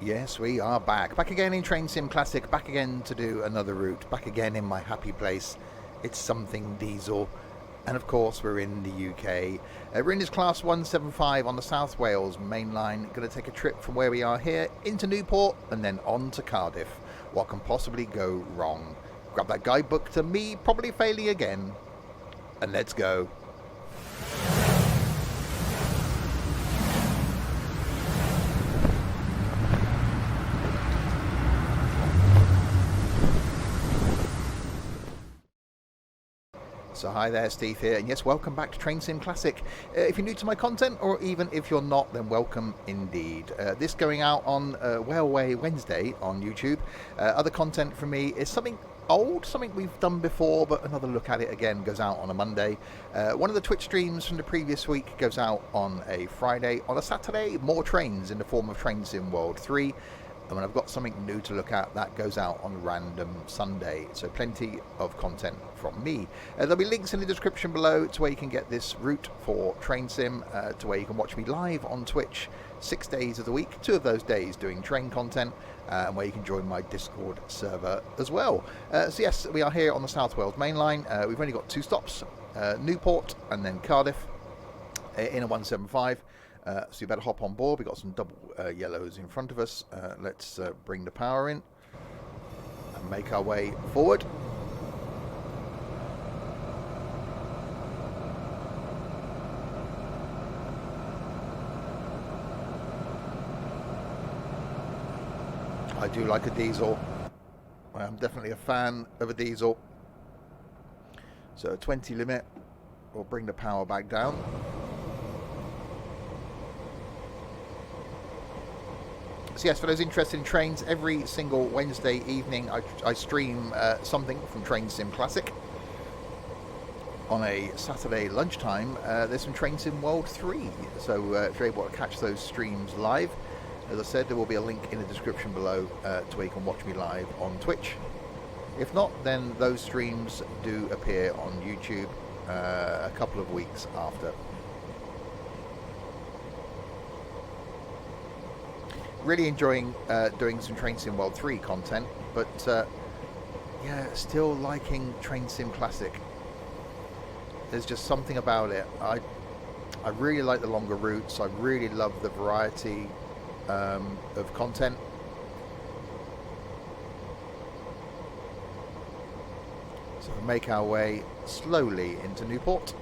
Yes, we are back. Back again in Train Sim Classic, back again to do another route, back again in my happy place. It's something diesel. And of course, we're in the UK. We're in this Class 175 on the South Wales main line. Going to take a trip from where we are here into Newport and then on to Cardiff. What can possibly go wrong? Grab that guidebook to me probably failing again. And let's go. So hi there, Steve here, and yes, welcome back to Train Sim Classic. If you're new to my content, or even if you're not, then welcome indeed. This going out on Whaleway Wednesday on YouTube. Other content from me is something old, something we've done before, but another look at it again goes out on a Monday. One of the Twitch streams from the previous week goes out on a Friday. On a Saturday, more trains in the form of Train Sim World 3. And when I've got something new to look at, that goes out on random Sunday. So plenty of content from me. There'll be links in the description below to where you can get this route for Train Sim, to where you can watch me live on Twitch 6 days of the week, 2 of those days doing train content, and where you can join my Discord server as well. So yes, we are here on the South Wales main line. We've only got 2 stops, Newport and then Cardiff in a 175. So you better hop on board. We've got some double yellows in front of us. Let's bring the power in and make our way forward. I do like a diesel. I am definitely a fan of a diesel. So 20 limit. We'll bring the power back down. So yes, for those interested in trains, every single Wednesday evening I stream something from Train Sim Classic. On a Saturday lunchtime, there's some Train Sim World 3. So if you're able to catch those streams live, as I said, there will be a link in the description below to where you can watch me live on Twitch. If not, then those streams do appear on YouTube a couple of weeks after. Really enjoying doing some Train Sim World 3 content, but yeah, still liking Train Sim Classic. There's just something about it. I really like the longer routes. I really love the variety of content. So we make our way slowly into Newport.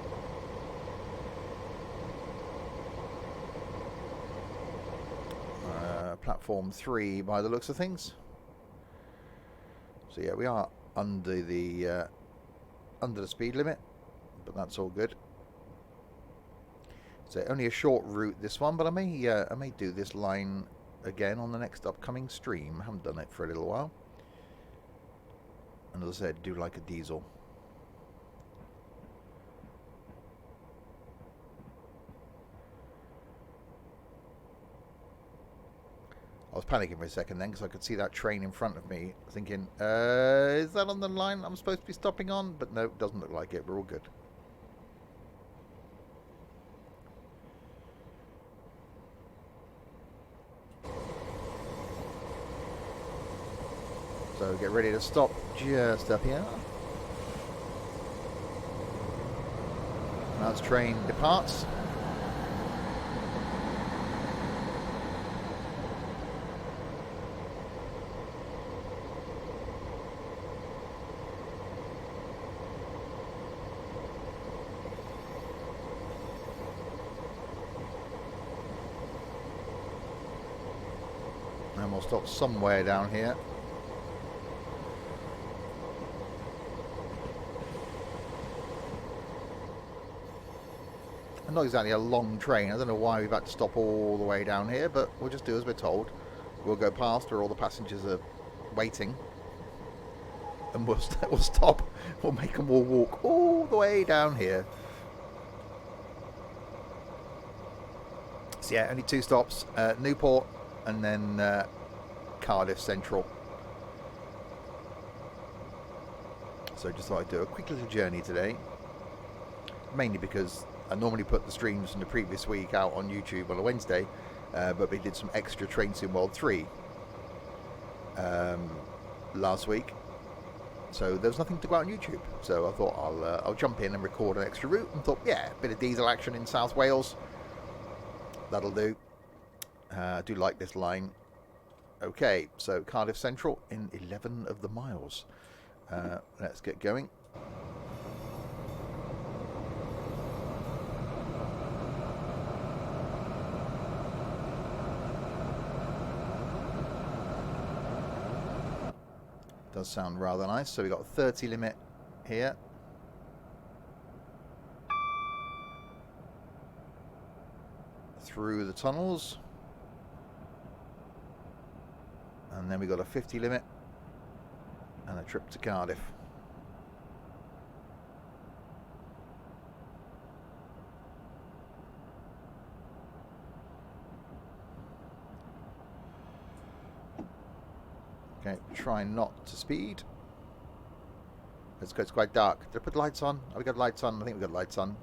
Platform 3 by the looks of things. So yeah, we are under the speed limit, but that's all good. So only a short route this one, but I may do this line again on the next upcoming stream. I haven't done it for a little while. And as I said, do like a diesel. I was panicking for a second then because I could see that train in front of me, thinking, is that on the line I'm supposed to be stopping on? But no, it doesn't look like it. We're all good. So get ready to stop just up here. Now this train departs. And we'll stop somewhere down here. Not exactly a long train. I don't know why we've had to stop all the way down here, but we'll just do as we're told. We'll go past where all the passengers are waiting, and we'll stop. We'll make them all walk all the way down here. So yeah, only 2 stops, Newport and then Cardiff Central. So just thought I'd do a quick little journey today, mainly because I normally put the streams from the previous week out on YouTube on a Wednesday, but we did some extra Train Sim World 3 last week, so there was nothing to go out on YouTube. So I thought I'll jump in and record an extra route, and thought, yeah, a bit of diesel action in South Wales, that'll do. I do like this line. Okay, so Cardiff Central in 11 of the miles. Let's get going. Does sound rather nice. So we got a 30 limit here. Through the tunnels. And then we got a 50 limit and a trip to Cardiff. Okay, try not to speed. It's quite dark. Did I put lights on? Have we got lights on? I think we've got lights on.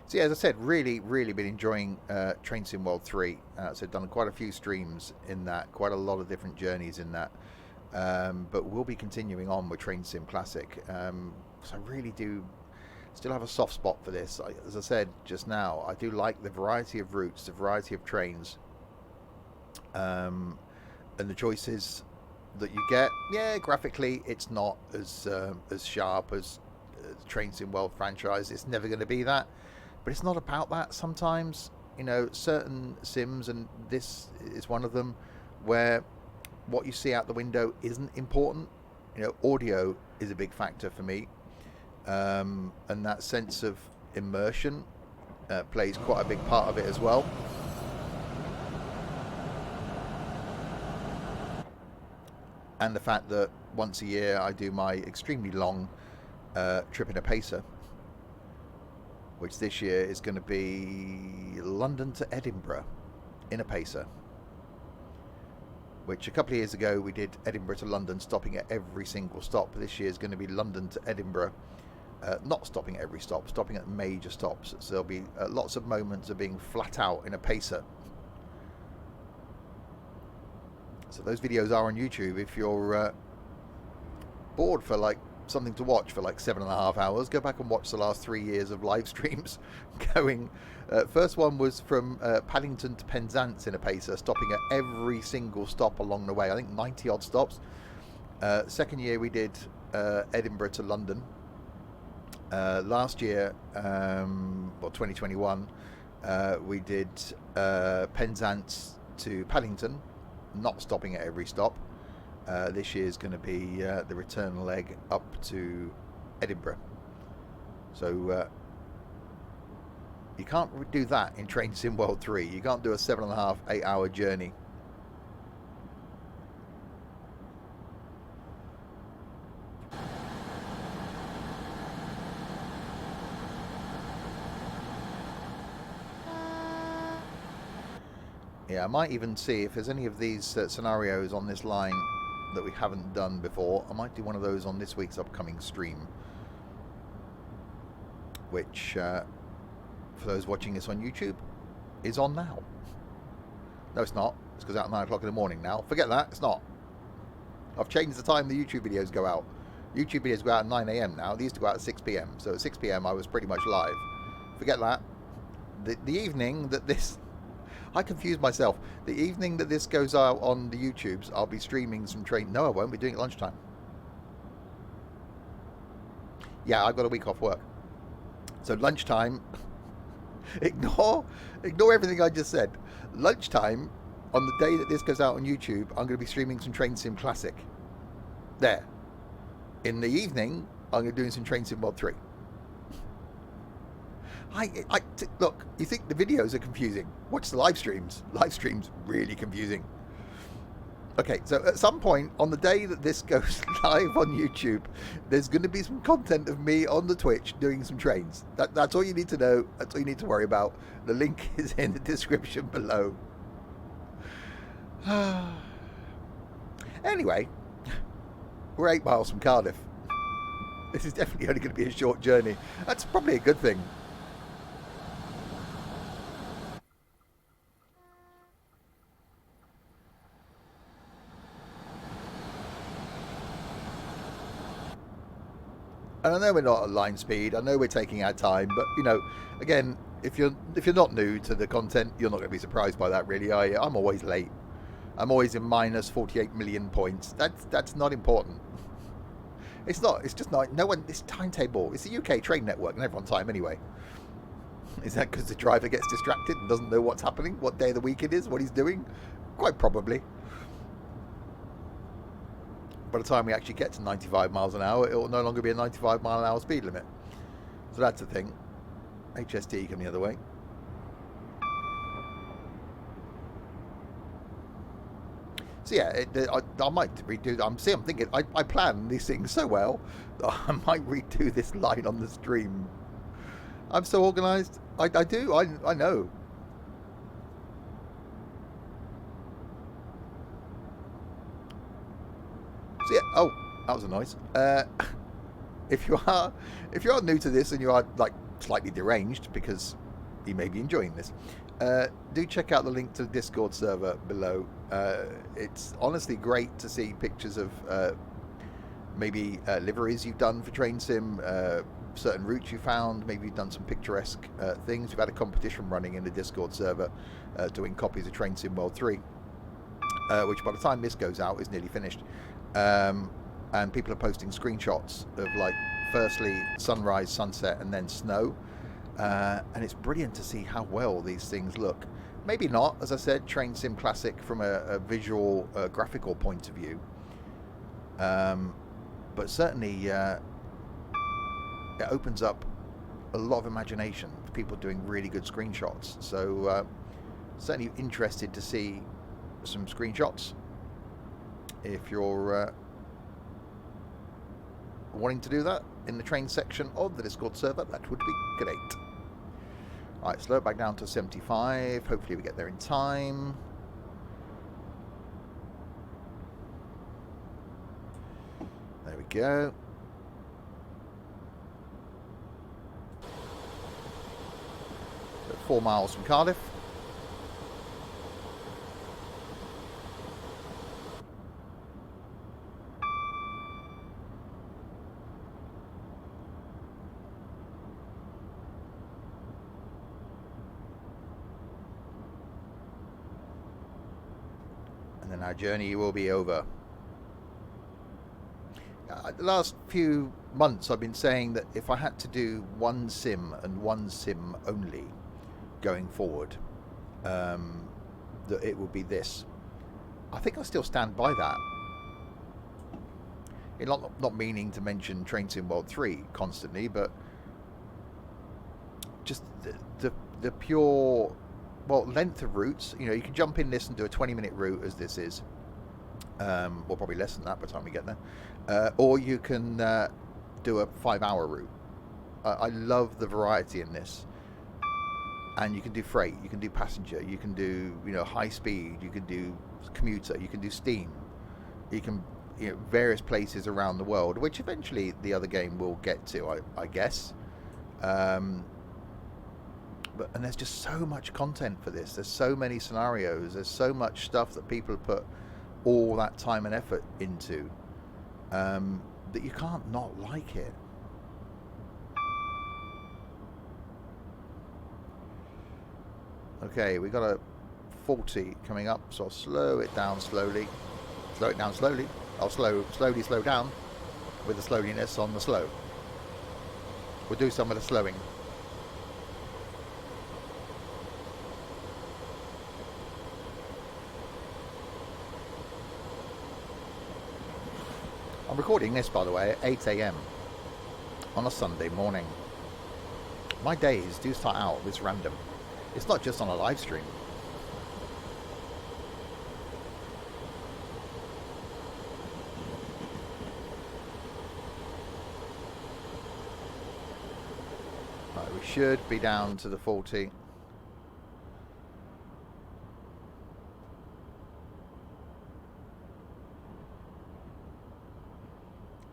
So yeah, as I said, really been enjoying Train Sim World 3. So done quite a few streams in that, quite a lot of different journeys in that. But we'll be continuing on with Train Sim Classic. So I really do still have a soft spot for this. As I said just now, I do like the variety of routes, the variety of trains, and the choices that you get. Yeah, graphically, it's not as sharp as Train Sim World franchise. It's never going to be that. But it's not about that sometimes. You know, certain sims, and this is one of them, where what you see out the window isn't important. You know, audio is a big factor for me. And that sense of immersion plays quite a big part of it as well. And the fact that once a year I do my extremely long trip in a pacer, which this year is going to be London to Edinburgh in a pacer. Which a couple of years ago we did Edinburgh to London, stopping at every single stop. This year is going to be London to Edinburgh, not stopping at every stop, stopping at major stops. So there'll be lots of moments of being flat out in a pacer. So those videos are on YouTube. If you're bored for like something to watch for like 7.5 hours, go back and watch the last 3 years of live streams going. First one was from Paddington to Penzance in a pacer, stopping at every single stop along the way. I think 90 odd stops. Second year we did Edinburgh to London. Last year, well 2021, we did Penzance to Paddington, not stopping at every stop. This year is going to be the return leg up to Edinburgh. So you can't do that in Train Sim World 3. You can't do a 7.5, 8 hour journey. Yeah, I might even see if there's any of these scenarios on this line that we haven't done before. I might do one of those on this week's upcoming stream, which for those watching this on YouTube is on now. No, it's not. It's because out at 9 o'clock in the morning now. Forget that. It's not. I've changed the time the YouTube videos go out. YouTube videos go out at 9 AM now. They used to go out at 6 PM. So at 6 PM I was pretty much live. Forget that. The evening that this... I confused myself. The evening that this goes out on the YouTubes, I'll be streaming some train... No, I won't. Be doing it lunchtime. Yeah, I've got a week off work. So lunchtime... Ignore everything I just said. Lunchtime, on the day that this goes out on YouTube, I'm going to be streaming some Train Sim Classic. There. In the evening, I'm going to be doing some Train Sim World 3. Look, you think the videos are confusing. Watch the live streams. Live streams, really confusing. Okay, so at some point on the day that this goes live on YouTube, there's going to be some content of me on the Twitch doing some trains. That's all you need to know. That's all you need to worry about. The link is in the description below. Anyway, we're 8 miles from Cardiff. This is definitely only going to be a short journey. That's probably a good thing. And I know we're not at line speed. I know we're taking our time, but you know, again, if you're not new to the content, you're not going to be surprised by that, really, are you? I'm always late. I'm always in minus 48 million points. That's not important. It's not. It's just not. No one. This timetable. It's a UK train network, and everyone's time anyway. Is that because the driver gets distracted and doesn't know what's happening, what day of the week it is, what he's doing? Quite probably. By the time we actually get to 95 miles an hour, it will no longer be a 95 mile an hour speed limit. So that's the thing. HST coming the other way. So yeah, I might redo. I'm thinking. I plan these things so well that I might redo this line on the stream. I'm so organised. I do. I know. So yeah. Oh, that was a noise. If you are new to this and you are like slightly deranged because you may be enjoying this, do check out the link to the Discord server below. It's honestly great to see pictures of maybe liveries you've done for Train Sim, certain routes you found. Maybe you've done some picturesque things. We've had a competition running in the Discord server doing copies of Train Sim World 3, which by the time this goes out is nearly finished. And people are posting screenshots of, like, firstly sunrise, sunset, and then snow. And it's brilliant to see how well these things look. Maybe not, as I said, Train Sim Classic from a visual, graphical point of view. But certainly it opens up a lot of imagination for people doing really good screenshots. So certainly interested to see some screenshots. If you're wanting to do that in the train section of the Discord server, that would be great. Alright, slow it back down to 75. Hopefully we get there in time. There we go. So 4 miles from Cardiff. And then our journey will be over. The last few months I've been saying that if I had to do one sim and one sim only going forward, that it would be this. I think I still stand by that. Not meaning to mention Train Sim World 3 constantly, but just the pure, well, length of routes. You know, you can jump in this and do a 20-minute route, as this is, or probably less than that by the time we get there, or you can do a 5-hour route. I love the variety in this, and you can do freight, you can do passenger, you can do, you know, high speed, you can do commuter, you can do steam, you can, you know, various places around the world, which eventually the other game will get to, I guess. And there's just so much content for this. There's so many scenarios. There's so much stuff that people put all that time and effort into, that you can't not like it. Okay, we got a 40 coming up, so I'll slow it down slowly. Slow it down slowly. I'll slowly slow down with the slowliness on the slow. We'll do some of the slowing. I'm recording this, by the way, at 8 AM on a Sunday morning. My days do start out this random. It's not just on a live stream. Right, we should be down to the 40.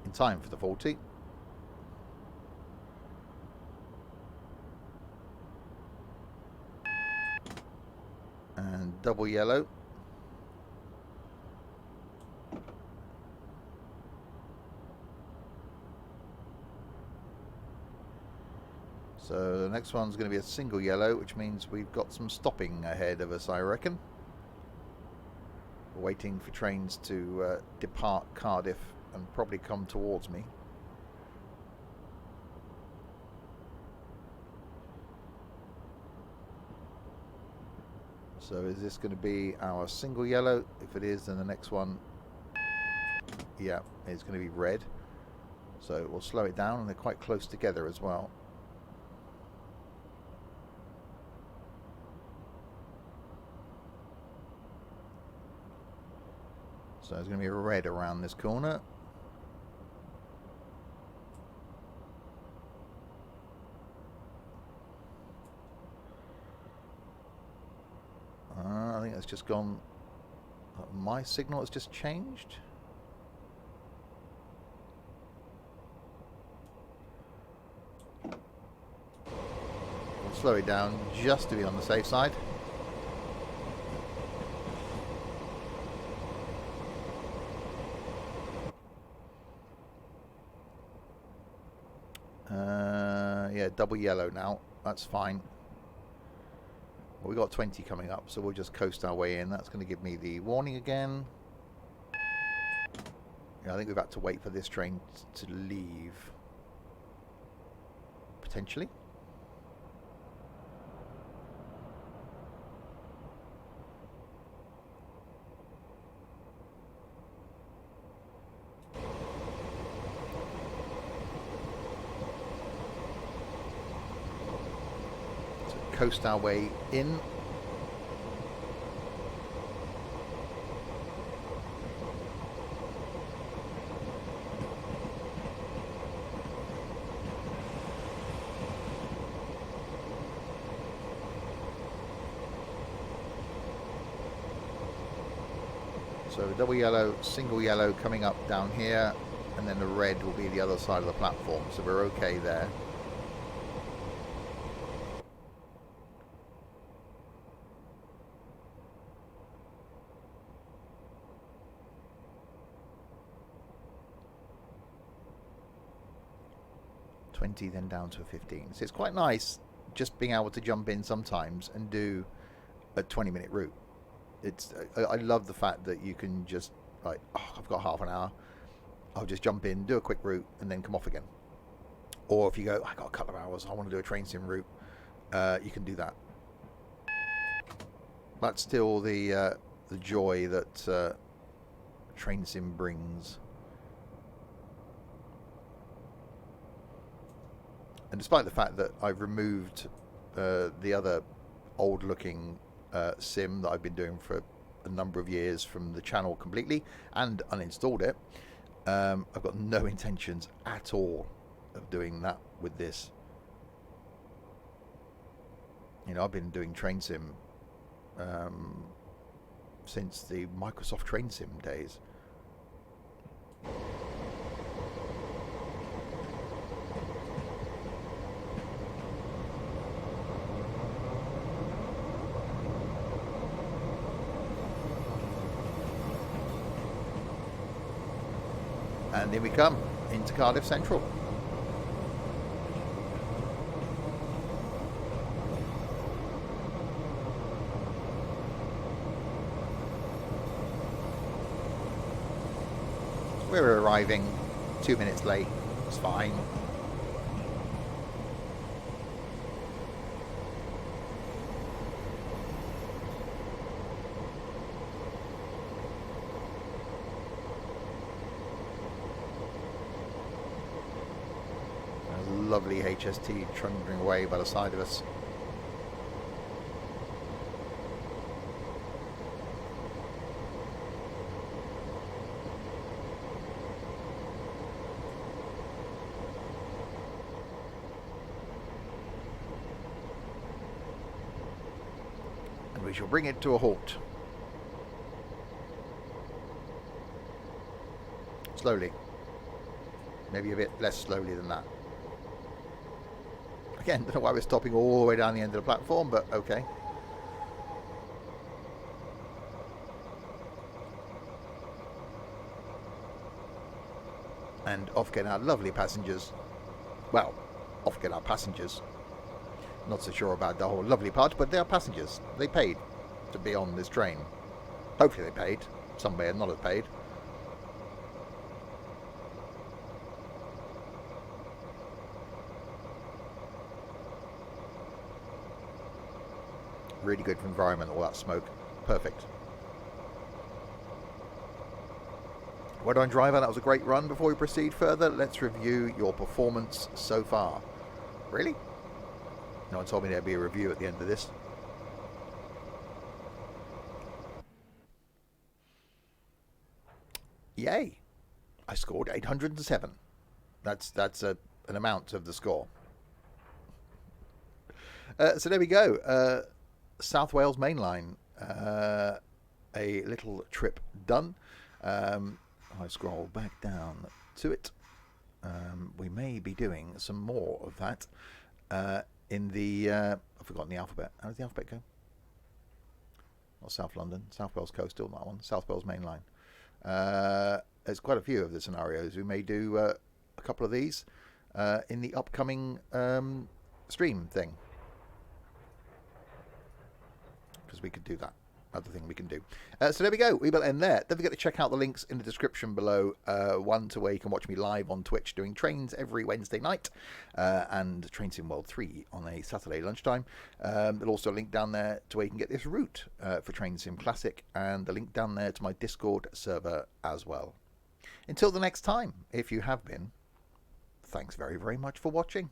In time for the 40. And double yellow. So the next one's going to be a single yellow, which means we've got some stopping ahead of us, I reckon. We're waiting for trains to depart Cardiff and probably come towards me. So is this going to be our single yellow? If it is, then the next one, yeah, it's going to be red. So we'll slow it down, and they're quite close together as well. So there's going to be a red around this corner. I think that's just gone. My signal has just changed. We'll slow it down just to be on the safe side. Yeah, double yellow now. That's fine. Well, we've got 20 coming up, so we'll just coast our way in. That's going to give me the warning again. Yeah, I think we've had to wait for this train to leave. Potentially. Coast our way in. So double yellow, single yellow coming up down here, and then the red will be the other side of the platform, so we're okay there. Then down to a 15. So it's quite nice just being able to jump in sometimes and do a 20-minute route. It's I love the fact that you can just like, oh, I've got half an hour, I'll just jump in, do a quick route, and then come off again. Or if you go, I got a couple of hours, I want to do a train sim route, you can do that. That's still the joy that train sim brings. And despite the fact that I've removed the other old-looking sim that I've been doing for a number of years from the channel completely and uninstalled it, I've got no intentions at all of doing that with this. You know, I've been doing train sim since the Microsoft Train Sim days. And here we come into Cardiff Central. We're arriving 2 minutes late. It's fine. Lovely HST trundling away by the side of us. And we shall bring it to a halt. Slowly. Maybe a bit less slowly than that. Again, don't know why we're stopping all the way down the end of the platform, but okay. And off get our lovely passengers. Well, off get our passengers. Not so sure about the whole lovely part, but they are passengers. They paid to be on this train. Hopefully they paid. Some may not have paid. Really good for environment, all that smoke. Perfect. Well done, driver. That was a great run. Before we proceed further, let's review your performance so far. Really? No one told me there'd be a review at the end of this. Yay! I scored 807. That's an amount of the score. So there we go. South Wales Main Line. A little trip done. I scroll back down to it. We may be doing some more of that in the... I've forgotten the alphabet. How does the alphabet go? Not South London. South Wales Coastal, that one. South Wales Main Line. There's quite a few of the scenarios. We may do a couple of these in the upcoming stream thing. Because we could do that. Other thing we can do. So there we go. We will end there. Don't forget to check out the links in the description below. One to where you can watch me live on Twitch doing trains every Wednesday night, and Train Sim World 3 on a Saturday lunchtime. There's also a link down there to where you can get this route for Train Sim Classic, and the link down there to my Discord server as well. Until the next time, if you have been, thanks very, very much for watching.